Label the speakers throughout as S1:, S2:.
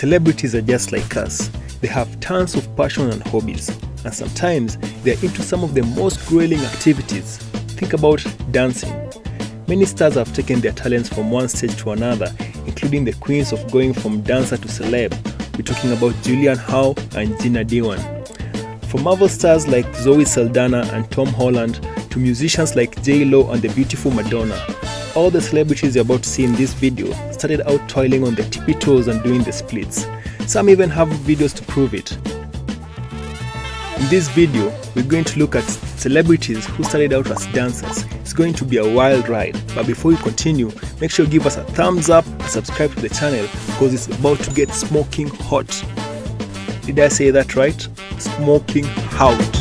S1: Celebrities are just like us. They have tons of passion and hobbies, and sometimes they are into some of the most grueling activities. Think about dancing. Many stars have taken their talents from one stage to another, including the queens of going from dancer to celeb. We're talking about Julianne Hough and Gina Dewan. From Marvel stars like Zoe Saldana and Tom Holland to musicians like J-Lo and the beautiful Madonna, all the celebrities you're about to see in this video started out toiling on their tippy toes and doing the splits. Some even have videos to prove it. In this video, we're going to look at celebrities who started out as dancers. It's going to be a wild ride, but before we continue, make sure you give us a thumbs up and subscribe to the channel because it's about to get smoking hot. Did I say that right? Smoking hot.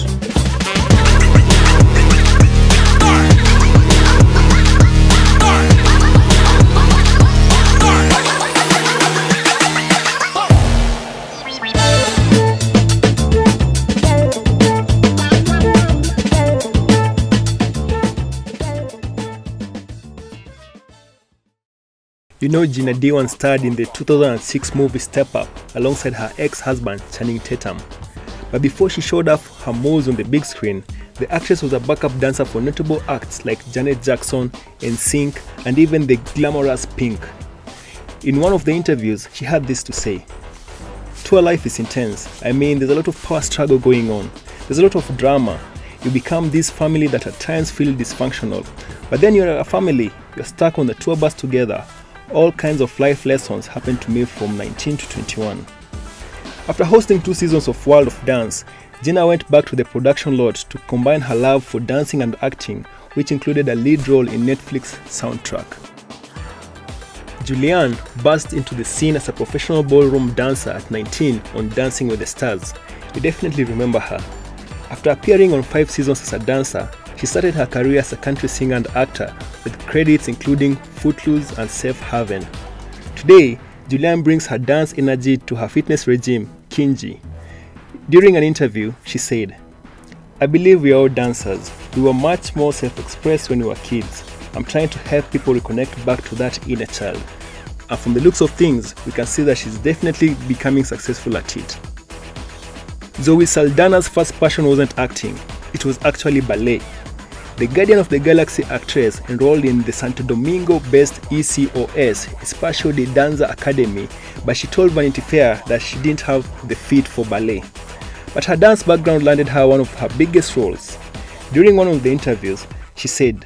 S1: You know, Gina Dewan starred in the 2006 movie Step Up alongside her ex-husband Channing Tatum. But before she showed off her moves on the big screen, the actress was a backup dancer for notable acts like Janet Jackson, NSYNC, and even the glamorous Pink. In one of the interviews, she had this to say: "Tour life is intense. I mean, there's a lot of power struggle going on. There's a lot of drama. You become this family that at times feel dysfunctional. But then you're a family, you're stuck on the tour bus together. All kinds of life lessons happened to me from 19 to 21. After hosting 2 seasons of World of Dance, Gina went back to the production lot to combine her love for dancing and acting, which included a lead role in Netflix's soundtrack. Julianne burst into the scene as a professional ballroom dancer at 19 on Dancing with the Stars. You definitely remember her. After appearing on 5 seasons as a dancer, she started her career as a country singer and actor, with credits including Footloose and Safe Haven. Today, Julianne brings her dance energy to her fitness regime, Kinji. During an interview, she said, "I believe we are all dancers. We were much more self-expressed when we were kids. I'm trying to help people reconnect back to that inner child." And from the looks of things, we can see that she's definitely becoming successful at it. Zoe Saldana's first passion wasn't acting, it was actually ballet. The Guardian of the Galaxy actress enrolled in the Santo Domingo-based ECOS, Espacio de Danza Academy, but she told Vanity Fair that she didn't have the feet for ballet. But her dance background landed her one of her biggest roles. During one of the interviews, she said,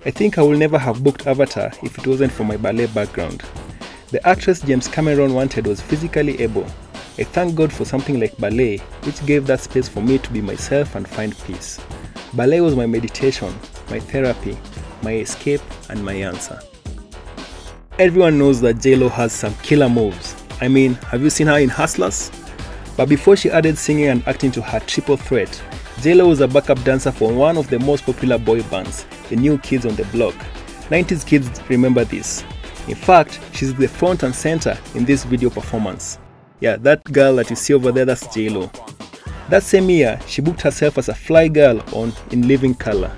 S1: "I think I would never have booked Avatar if it wasn't for my ballet background. The actress James Cameron wanted was physically able. I thank God for something like ballet, which gave that space for me to be myself and find peace. Ballet was my meditation, my therapy, my escape, and my answer." Everyone knows that J-Lo has some killer moves. I mean, have you seen her in Hustlers? But before she added singing and acting to her triple threat, J-Lo was a backup dancer for one of the most popular boy bands, the New Kids on the Block. 90s kids remember this. In fact, she's the front and center in this video performance. Yeah, that girl that you see over there, that's J-Lo. That same year, she booked herself as a fly girl on In Living Color.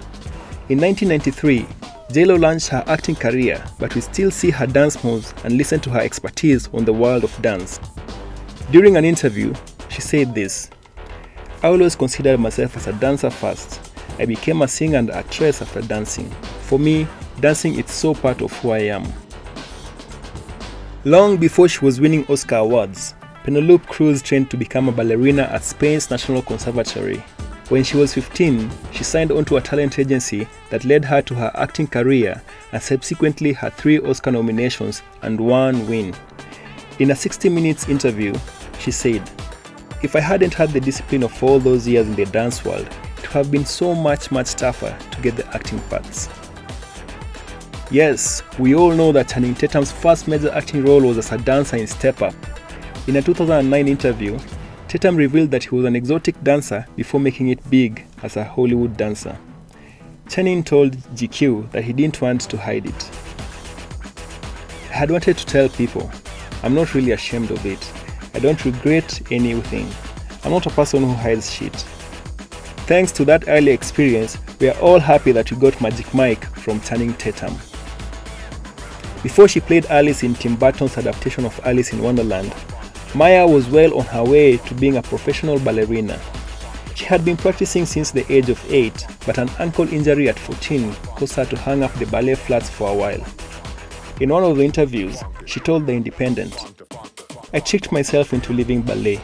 S1: In 1993, J-Lo launched her acting career, but we still see her dance moves and listen to her expertise on the world of dance. During an interview, she said this: "I always considered myself as a dancer first. I became a singer and actress after dancing. For me, dancing is so part of who I am." Long before she was winning Oscar awards, Penelope Cruz trained to become a ballerina at Spain's National Conservatory. When she was 15, she signed on to a talent agency that led her to her acting career and subsequently her 3 Oscar nominations and 1 win. In a 60 Minutes interview, she said, "If I hadn't had the discipline of all those years in the dance world, it would have been so much tougher to get the acting parts." Yes, we all know that Channing Tatum's first major acting role was as a dancer in Step Up. In a 2009 interview, Tatum revealed that he was an exotic dancer before making it big as a Hollywood dancer. Channing told GQ that he didn't want to hide it. "I had wanted to tell people, I'm not really ashamed of it. I don't regret anything. I'm not a person who hides shit." Thanks to that early experience, we are all happy that we got Magic Mike from Channing Tatum. Before she played Alice in Tim Burton's adaptation of Alice in Wonderland, Maya was well on her way to being a professional ballerina. She had been practicing since the age of 8, but an ankle injury at 14 caused her to hang up the ballet flats for a while. In one of the interviews, she told The Independent, "I tricked myself into leaving ballet.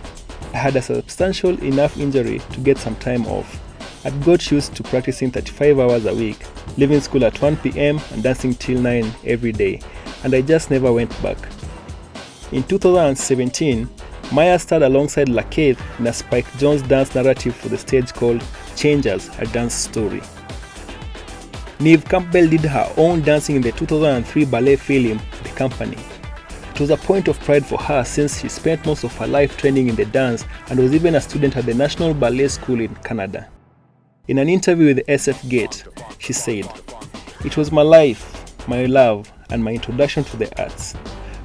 S1: I had a substantial enough injury to get some time off. I'd got used to practicing 35 hours a week, leaving school at 1 p.m. and dancing till 9 every day, and I just never went back." In 2017, Maya starred alongside Lakeith in a Spike Jonze dance narrative for the stage called Changers, a Dance Story. Neve Campbell did her own dancing in the 2003 ballet film The Company. It was a point of pride for her since she spent most of her life training in the dance and was even a student at the National Ballet School in Canada. In an interview with SF Gate, she said, "It was my life, my love, and my introduction to the arts.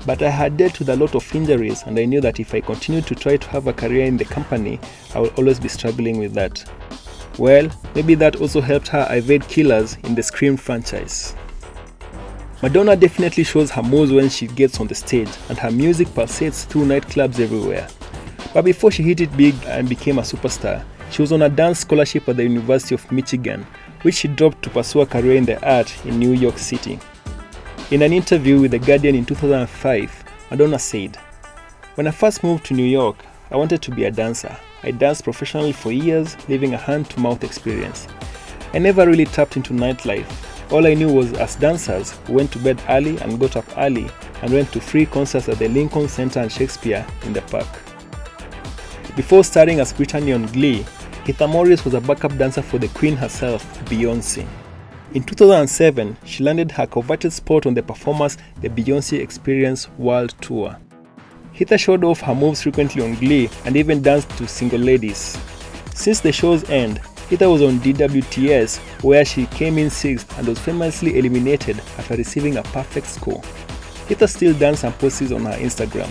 S1: But I had dealt with a lot of injuries, and I knew that if I continued to try to have a career in the company, I would always be struggling with that." Well, maybe that also helped her evade killers in the Scream franchise. Madonna definitely shows her moves when she gets on the stage, and her music pulsates through nightclubs everywhere. But before she hit it big and became a superstar, she was on a dance scholarship at the University of Michigan, which she dropped to pursue a career in the art in New York City. In an interview with The Guardian in 2005, Madonna said, "When I first moved to New York, I wanted to be a dancer. I danced professionally for years, living a hand-to-mouth experience. I never really tapped into nightlife. All I knew was as dancers, we went to bed early and got up early and went to free concerts at the Lincoln Center and Shakespeare in the Park." Before starring as Brittany on Glee, Heather Morris was a backup dancer for the Queen herself, Beyoncé. In 2007, she landed her coveted spot on the performer's The Beyoncé Experience World Tour. Heather showed off her moves frequently on Glee and even danced to Single Ladies. Since the show's end, Heather was on DWTS, where she came in 6th and was famously eliminated after receiving a perfect score. Heather still dances and posts on her Instagram.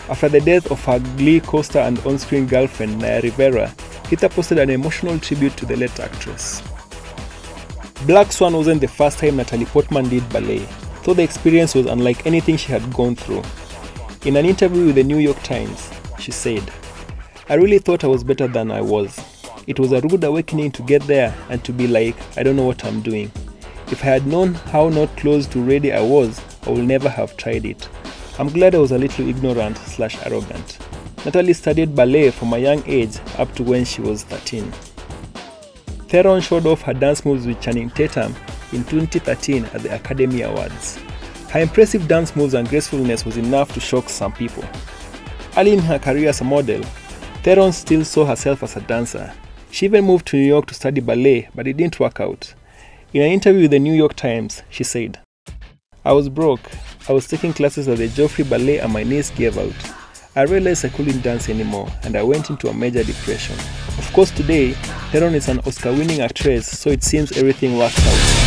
S1: After the death of her Glee co-star and on-screen girlfriend Naya Rivera, Heather posted an emotional tribute to the late actress. Black Swan wasn't the first time Natalie Portman did ballet, though the experience was unlike anything she had gone through. In an interview with the New York Times, she said, "I really thought I was better than I was. It was a rude awakening to get there and to be like, I don't know what I'm doing. If I had known how not close to ready I was, I would never have tried it. I'm glad I was a little ignorant/arrogant." Natalie studied ballet from a young age up to when she was 13. Theron showed off her dance moves with Channing Tatum in 2013 at the Academy Awards. Her impressive dance moves and gracefulness was enough to shock some people. Early in her career as a model, Theron still saw herself as a dancer. She even moved to New York to study ballet, but it didn't work out. In an interview with the New York Times, she said, "I was broke. I was taking classes at the Joffrey Ballet and my knees gave out. I realized I couldn't dance anymore and I went into a major depression. Of course today, Theron is an Oscar-winning actress, so it seems everything works out."